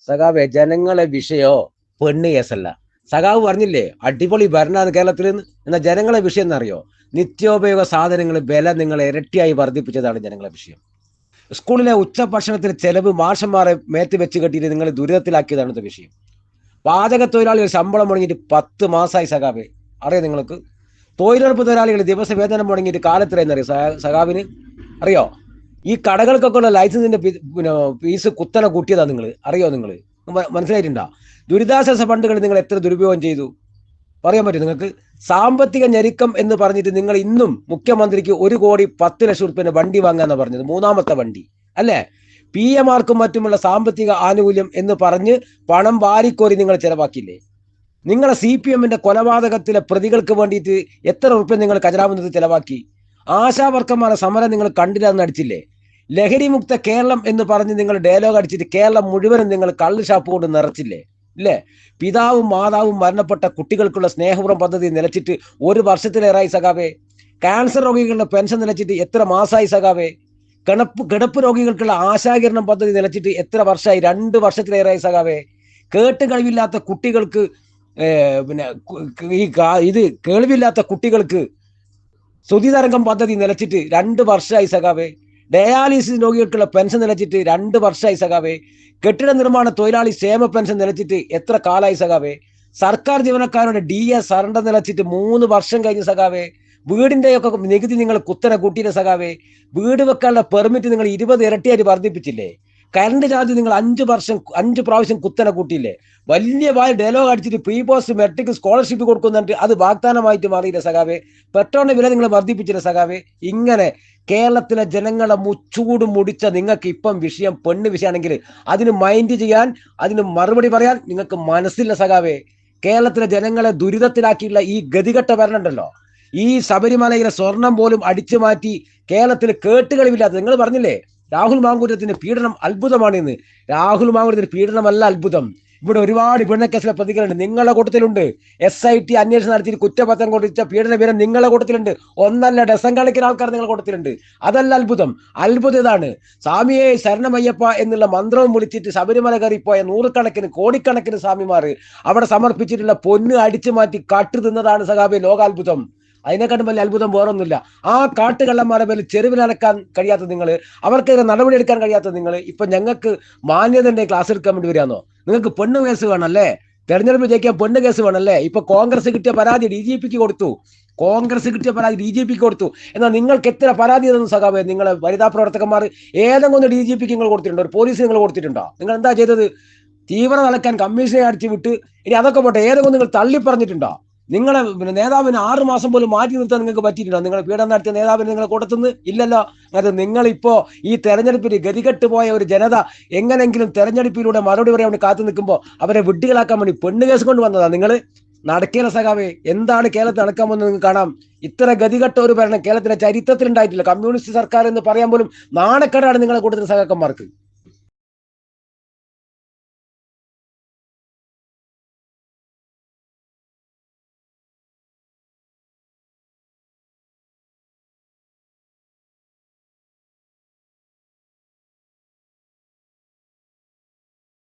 സഖാവെ ജനങ്ങളെ വിഷയോ പെണ്ണ് കേസല്ല. സഖാവ് പറഞ്ഞില്ലേ അടിപൊളി ഭരണമാണ് കേരളത്തിൽ നിന്ന്. എന്നാൽ ജനങ്ങളെ വിഷയം എന്നറിയോ? നിത്യോപയോഗ സാധനങ്ങൾ വില നിങ്ങൾ ഇരട്ടിയായി വർദ്ധിപ്പിച്ചതാണ് ജനങ്ങളെ വിഷയം. സ്കൂളിലെ ഉച്ചഭക്ഷണത്തിന് ചെലവ് മാഷന്മാരെ മേത്ത് വെച്ച് കെട്ടിയിട്ട് നിങ്ങൾ ദുരിതത്തിലാക്കിയതാണ് ഇത് വിഷയം. പാചക തൊഴിലാളികൾ ശമ്പളം മുടങ്ങിയിട്ട് 10 മാസമായി സഖാവെ. അറിയോ നിങ്ങൾക്ക്? തൊഴിലുറപ്പ് തൊഴിലാളികൾ ദിവസ വേതനം മുടങ്ങിയിട്ട് കാലത്രയെന്നറിയോ സഖാവിന്? അറിയോ? ഈ കടകൾക്കൊക്കെ ഉള്ള ലൈസൻസിന്റെ ഫീസ് കുത്തനെ കൂട്ടിയതാ നിങ്ങൾ. അറിയോ? നിങ്ങൾ മനസ്സിലായിട്ടുണ്ടോ? ദുരിതാശ്വാസ ഫണ്ടുകൾ നിങ്ങൾ എത്ര ദുരുപയോഗം ചെയ്തു പറയാൻ പറ്റും നിങ്ങൾക്ക്? സാമ്പത്തിക ഞെരുക്കം എന്ന് പറഞ്ഞിട്ട് നിങ്ങൾ ഇന്നും മുഖ്യമന്ത്രിക്ക് 1,10,00,000 വണ്ടി വാങ്ങാന്നാ പറഞ്ഞത്. 3ാമത്തെ വണ്ടി അല്ലേ? PM-മാർക്കും മറ്റുമുള്ള സാമ്പത്തിക ആനുകൂല്യം എന്ന് പറഞ്ഞ് പണം വാരിക്കോരി നിങ്ങൾ ചെലവാക്കിയില്ലേ? നിങ്ങളെ CPM-ന്റെ കൊലപാതകത്തിലെ പ്രതികൾക്ക് വേണ്ടിയിട്ട് എത്ര റുപ്യ നിങ്ങൾ ഖജനാവിൽ ചെലവാക്കി? ആശാവർക്കന്മാരുടെ സമരം നിങ്ങൾ കണ്ടില്ല എന്ന് അടിച്ചില്ലേ? ലഹരി മുക്ത കേരളം എന്ന് പറഞ്ഞ് നിങ്ങൾ ഡയലോഗ് അടിച്ചിട്ട് കേരളം മുഴുവനും നിങ്ങൾ കള്ള് ഷാപ്പ് കൊണ്ട് നിറച്ചില്ലേ? ഇല്ലേ? പിതാവും മാതാവും മരണപ്പെട്ട കുട്ടികൾക്കുള്ള സ്നേഹപുരം പദ്ധതി നിലച്ചിട്ട് 1 വർഷത്തിലേറായി സഖാവേ. ക്യാൻസർ രോഗികളുടെ പെൻഷൻ നിലച്ചിട്ട് എത്ര മാസമായി സഖാവേ? കിടപ്പ് രോഗികൾക്കുള്ള ആശാകിരണം പദ്ധതി നിലച്ചിട്ട് എത്ര വർഷമായി? 2 വർഷത്തിലേറായി സഖാവേ. കേട്ട് കഴിവില്ലാത്ത കുട്ടികൾക്ക് ഇത് കേൾവില്ലാത്ത കുട്ടികൾക്ക് ശ്രുതിതരംഗം പദ്ധതി നിലച്ചിട്ട് 2 വർഷമായി സഖാവേ. ഡയാലിസിസ് രോഗികൾക്കുള്ള പെൻഷൻ നിലച്ചിട്ട് 2 വർഷമായി സഖാവേ. കെട്ടിട നിർമ്മാണ തൊഴിലാളി ക്ഷേമ പെൻഷൻ നിലച്ചിട്ട് എത്ര കാലമായി സഖാവേ? സർക്കാർ ജീവനക്കാരുടെ DA സറണ്ടർ നിലച്ചിട്ട് 3 വർഷം കഴിഞ്ഞ് സഖാവേ. വീടിന്റെയൊക്കെ നികുതി നിങ്ങൾ കുത്തനെ കൂട്ടിയില്ല സഖാവേ. വീട് വെക്കാനുള്ള പെർമിറ്റ് നിങ്ങൾ 20 ഇരട്ടിയായിട്ട് വർദ്ധിപ്പിച്ചില്ലേ? കറണ്ട് ചാർജ് നിങ്ങൾ 5 പ്രാവശ്യം കുത്തനെ കൂട്ടിയില്ലേ? വലിയ ഡയലോഗ് അടിച്ചിട്ട് പ്രീ പോസ്റ്റ് മെട്രിക് സ്കോളർഷിപ്പ് കൊടുക്കുന്നുണ്ട്. അത് വാഗ്ദാനമായിട്ട് മാറിയില്ല സഖാവേ. പെട്രോളിന്റെ വില നിങ്ങൾ വർദ്ധിപ്പിച്ചില്ല സഖാവേ. ഇങ്ങനെ കേരളത്തിലെ ജനങ്ങളെ മുച്ചൂട് മുടിച്ച നിങ്ങൾക്ക് ഇപ്പം വിഷയം പെണ്ണ് വിഷയമാണെങ്കിൽ അതിന് മൈൻഡ് ചെയ്യാൻ, അതിന് മറുപടി പറയാൻ നിങ്ങൾക്ക് മനസ്സില്ല സഖാവേ. കേരളത്തിലെ ജനങ്ങളെ ദുരിതത്തിലാക്കിയുള്ള ഈ ഗതികെട്ട ഭരണമുണ്ടല്ലോ, ഈ ശബരിമലയിലെ സ്വർണം പോലും അടിച്ചു മാറ്റി കേരളത്തിൽ കേട്ടുകളിവില്ലാത്ത നിങ്ങൾ പറഞ്ഞില്ലേ രാഹുൽ മാങ്കൂട്ടത്തിന്റെ പീഡനം അത്ഭുതമാണ് എന്ന്. രാഹുൽ മാങ്കൂട്ടത്തിന്റെ പീഡനമല്ല അത്ഭുതം. ഇവിടെ ഒരുപാട് പീഡനക്കേസിലെ പ്രതികളുണ്ട്, നിങ്ങളുടെ കൂട്ടത്തിലുണ്ട്. SIT അന്വേഷണം നടത്തിയിട്ട് കുറ്റപത്രം കൊടുത്ത പീഡന വിവരം നിങ്ങളുടെ കൂട്ടത്തിലുണ്ട്. ഒന്നല്ല, ഡസൻ കണക്കിന് ആൾക്കാർ നിങ്ങളുടെ കൂട്ടത്തിലുണ്ട്. അതല്ല അത്ഭുതം. അത്ഭുതം ഇതാണ്, സ്വാമിയെ ശരണമയ്യപ്പ എന്നുള്ള മന്ത്രവും വിളിച്ചിട്ട് ശബരിമല കയറിപ്പോയ 100 കോടിക്കണക്കിന് സ്വാമിമാർ അവിടെ സമർപ്പിച്ചിട്ടുള്ള പൊന്ന് അടിച്ചു മാറ്റി കാട്ടു തിന്നതാണ് സഖാബെ ലോകാത്ഭുതം. അതിനെക്കാട്ടും വലിയ അത്ഭുതം വേറൊന്നുമില്ല. ആ കാട്ടുകള്ളന്മാരെ മേൽ ചെരുവിലടക്കാൻ കഴിയാത്ത നിങ്ങൾ, അവർക്കെതിരെ നടപടി എടുക്കാൻ കഴിയാത്ത നിങ്ങൾ, ഇപ്പൊ ഞങ്ങൾക്ക് മാന്യതന്റെ ക്ലാസ് എടുക്കാൻ വേണ്ടി വരികയാണോ? നിങ്ങൾക്ക് പെണ്ണ് കേസ് വേണമല്ലേ? തെരഞ്ഞെടുപ്പ് ജയിക്കാൻ പെണ്ണ് കേസ് വേണമല്ലേ? ഇപ്പൊ കോൺഗ്രസ് കിട്ടിയ പരാതി DGPക്ക് കൊടുത്തു. എന്നാൽ നിങ്ങൾക്ക് എത്ര പരാതി തന്നു സഖാവേ? നിങ്ങളെ വനിതാ പ്രവർത്തകന്മാർ ഏതെങ്കിലും ഒന്ന് DGPക്ക് നിങ്ങൾ കൊടുത്തിട്ടുണ്ടോ? ഒരു പോലീസ് നിങ്ങൾ കൊടുത്തിട്ടുണ്ടോ? നിങ്ങൾ എന്താ ചെയ്തത്? തീവ്രത നടക്കാൻ കമ്മീഷനെ അടിച്ചു വിട്ട്. ഇനി അതൊക്കെ പോട്ടെ, ഏതെങ്കിലും നിങ്ങൾ തള്ളി പറഞ്ഞിട്ടുണ്ടോ? നിങ്ങളെ നേതാവിന് 6 മാസം പോലും മാറ്റി നിർത്താൻ നിങ്ങൾക്ക് പറ്റിയിട്ടുണ്ടോ? നിങ്ങൾ പീഡനം നടത്തിയ നേതാവിന് നിങ്ങളെ കൊടുത്തുനിന്ന് ഇല്ലല്ലോ. അത് നിങ്ങളിപ്പോ ഈ തെരഞ്ഞെടുപ്പിൽ ഗതികെട്ട് പോയ ഒരു ജനത എങ്ങനെങ്കിലും തെരഞ്ഞെടുപ്പിലൂടെ മറുപടി പറയാൻ വേണ്ടി കാത്തു നിൽക്കുമ്പോൾ അവരെ വിഡ്ഢികളാക്കാൻ വേണ്ടി പെണ്ണ് കേസ് കൊണ്ട് വന്നതാ നിങ്ങൾ. നടക്കേല സഖാവേ. എന്താണ് കേരളത്തിൽ നടക്കാൻ പോകുന്നത് നിങ്ങൾക്ക് കാണാം. ഇത്ര ഗതികെട്ട ഒരു ഭരണം കേരളത്തിലെ ചരിത്രത്തിൽ ഉണ്ടായിട്ടില്ല. കമ്മ്യൂണിസ്റ്റ് സർക്കാർ എന്ന് പറയാൻ പോലും നാണക്കേടാണ് നിങ്ങളെ കൂട്ടത്തിൽ സഖാക്കന്മാർക്ക്.